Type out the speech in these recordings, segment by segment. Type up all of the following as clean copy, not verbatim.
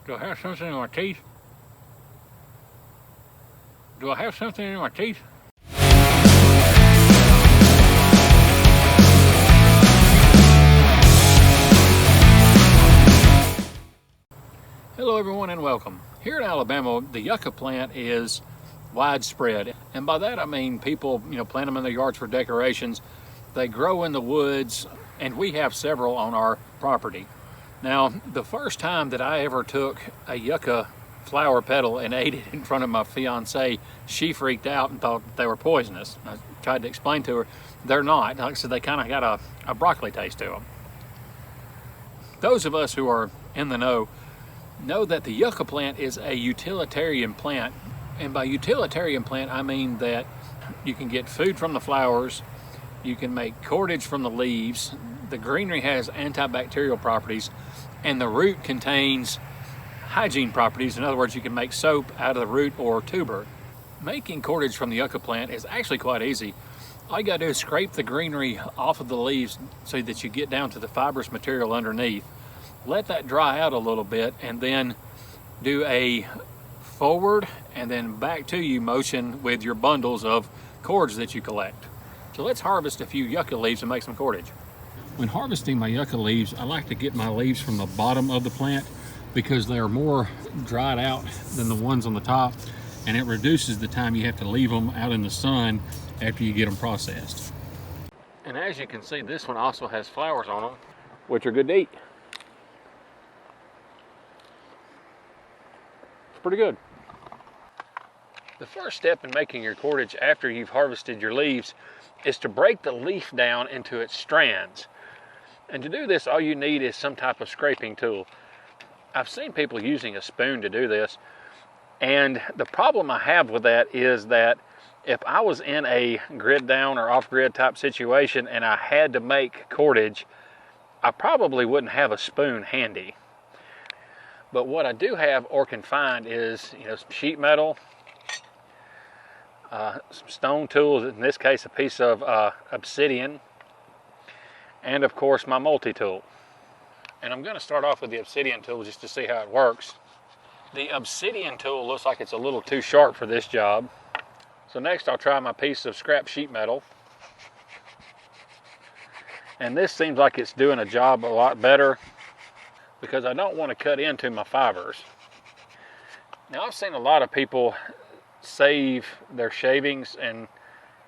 Do I have something in my teeth? Do I have something in my teeth? Hello everyone and welcome. Here in Alabama, the yucca plant is widespread. And by that I mean people, plant them in their yards for decorations. They grow in the woods, and we have several on our property. Now, the first time that I ever took a yucca flower petal and ate it in front of my fiance, she freaked out and thought they were poisonous. I tried to explain to her, they're not. Like I said, they kind of got a broccoli taste to them. Those of us who are in the know that the yucca plant is a utilitarian plant. And by utilitarian plant, I mean that you can get food from the flowers, you can make cordage from the leaves, the greenery has antibacterial properties, and the root contains hygiene properties. In other words, you can make soap out of the root or tuber. Making cordage from the yucca plant is actually quite easy. All you gotta do is scrape the greenery off of the leaves so that you get down to the fibrous material underneath. Let that dry out a little bit, and then do a forward and then back to you motion with your bundles of cords that you collect. So let's harvest a few yucca leaves and make some cordage. When harvesting my yucca leaves, I like to get my leaves from the bottom of the plant because they are more dried out than the ones on the top, and it reduces the time you have to leave them out in the sun after you get them processed. And as you can see, this one also has flowers on them, which are good to eat. It's pretty good. The first step in making your cordage after you've harvested your leaves is to break the leaf down into its strands. And to do this, all you need is some type of scraping tool. I've seen people using a spoon to do this, and the problem I have with that is that if I was in a grid down or off grid type situation and I had to make cordage, I probably wouldn't have a spoon handy. But what I do have or can find is some sheet metal, some stone tools, in this case a piece of obsidian, and of course my multi-tool. And I'm going to start off with the obsidian tool just to see how it works. The obsidian tool looks like it's a little too sharp for this job. So next I'll try my piece of scrap sheet metal. And this seems like it's doing a job a lot better because I don't want to cut into my fibers. Now, I've seen a lot of people save their shavings and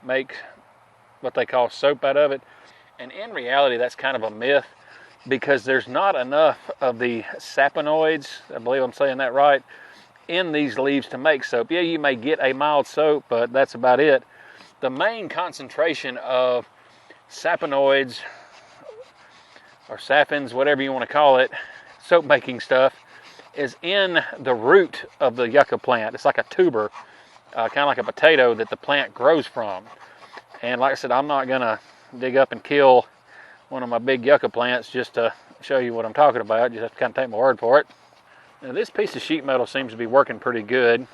make what they call soap out of it. And in reality, that's kind of a myth because there's not enough of the saponoids, I believe I'm saying that right, in these leaves to make soap. Yeah, you may get a mild soap, but that's about it. The main concentration of saponoids or saphins, whatever you want to call it, soap making stuff, is in the root of the yucca plant. It's like a tuber, kind of like a potato that the plant grows from. And like I said, I'm not gonna dig up and kill one of my big yucca plants just to show you what I'm talking about. You just have to kind of take my word for it. Now, this piece of sheet metal seems to be working pretty good.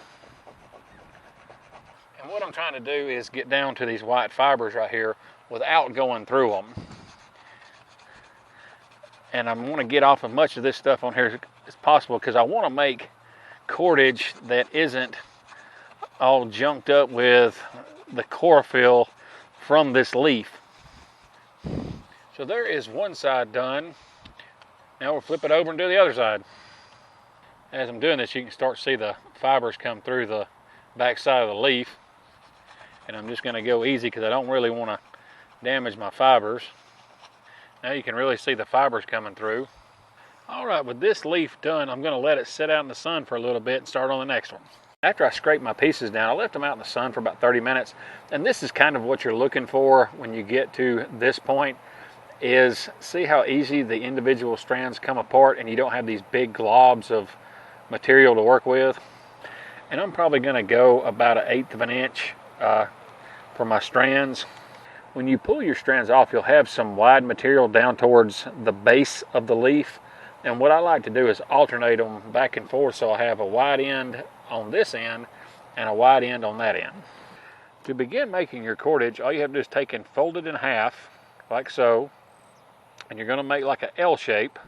And what I'm trying to do is get down to these white fibers right here without going through them. And I want to get off as much of this stuff on here as possible because I want to make cordage that isn't all junked up with the chlorophyll from this leaf. So there is one side done. Now we'll flip it over and do the other side. As I'm doing this, you can start to see the fibers come through the back side of the leaf. And I'm just going to go easy because I don't really want to damage my fibers. Now you can really see the fibers coming through. All right, with this leaf done, I'm going to let it sit out in the sun for a little bit and start on the next one. After I scrape my pieces down, I left them out in the sun for about 30 minutes. And this is kind of what you're looking for when you get to this point, is see how easy the individual strands come apart and you don't have these big globs of material to work with. And I'm probably going to go about 1/8 of an inch for my strands. When you pull your strands off, you'll have some wide material down towards the base of the leaf. And what I like to do is alternate them back and forth so I have a wide end on this end and a wide end on that end. To begin making your cordage, all you have to do is take and fold it in half, like so. And you're going to make like an L shape.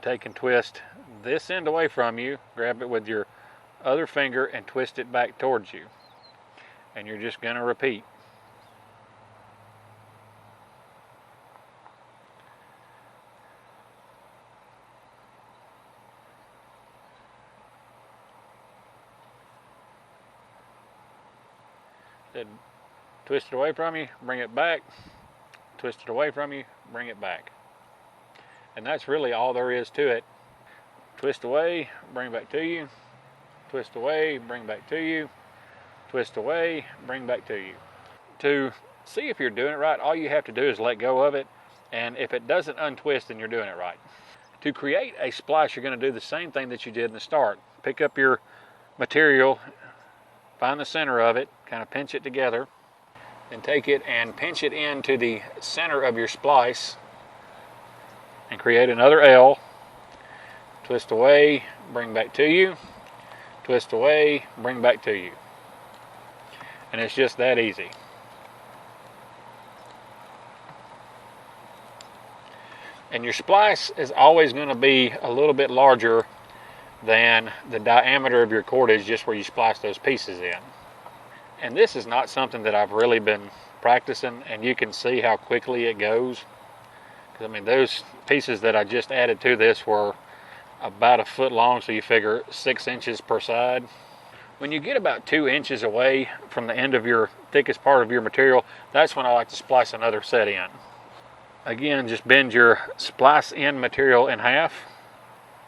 take and twist this end away from you, grab it with your other finger and twist it back towards you. And you're just going to repeat. Then twist it away from you, bring it back, twist it away from you, bring it back. And that's really all there is to it. Twist away, bring back to you, twist away, bring back to you, twist away, bring back to you. To see if you're doing it right, all you have to do is let go of it, and if it doesn't untwist, then you're doing it right. To create a splice, you're going to do the same thing that you did in the start. Pick up your material, find the center of it, kind of pinch it together, then take it and pinch it into the center of your splice and create another L. Twist away, bring back to you, twist away, bring back to you. And it's just that easy. And your splice is always going to be a little bit larger than the diameter of your cordage, just where you splice those pieces in. And this is not something that I've really been practicing, and you can see how quickly it goes. I mean, those pieces that I just added to this were about a foot long, so you figure 6 inches per side. When you get about 2 inches away from the end of your thickest part of your material, that's when I like to splice another set in. Again, just bend your splice in material in half,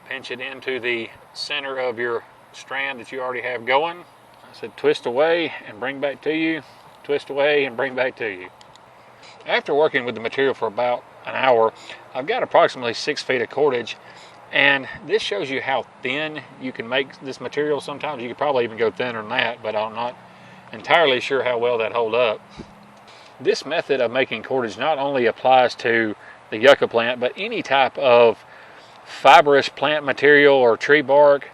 pinch it into the center of your strand that you already have going. I said twist away and bring back to you, twist away and bring back to you. After working with the material for about an hour, I've got approximately 6 feet of cordage, and this shows you how thin you can make this material. Sometimes you could probably even go thinner than that, but I'm not entirely sure how well that hold up. This method of making cordage not only applies to the yucca plant, but any type of fibrous plant material or tree bark,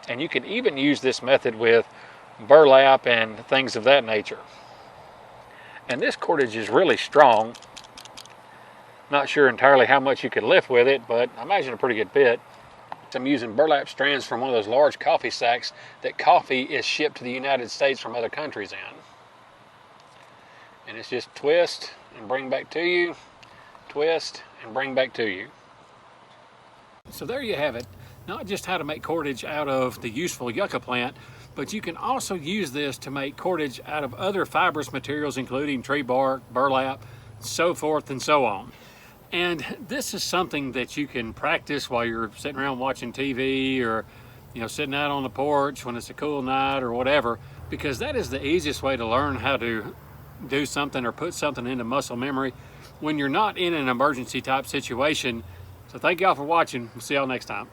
and you can even use this method with burlap and things of that nature. And this cordage is really strong. Not sure entirely how much you could lift with it, but I imagine a pretty good fit. I'm using burlap strands from one of those large coffee sacks that coffee is shipped to the United States from other countries in. And it's just twist and bring back to you, twist and bring back to you. So there you have it. Not just how to make cordage out of the useful yucca plant, but you can also use this to make cordage out of other fibrous materials, including tree bark, burlap, so forth and so on. And this is something that you can practice while you're sitting around watching TV, or sitting out on the porch when it's a cool night or whatever, because that is the easiest way to learn how to do something or put something into muscle memory when you're not in an emergency type situation. So thank y'all for watching. We'll see y'all next time.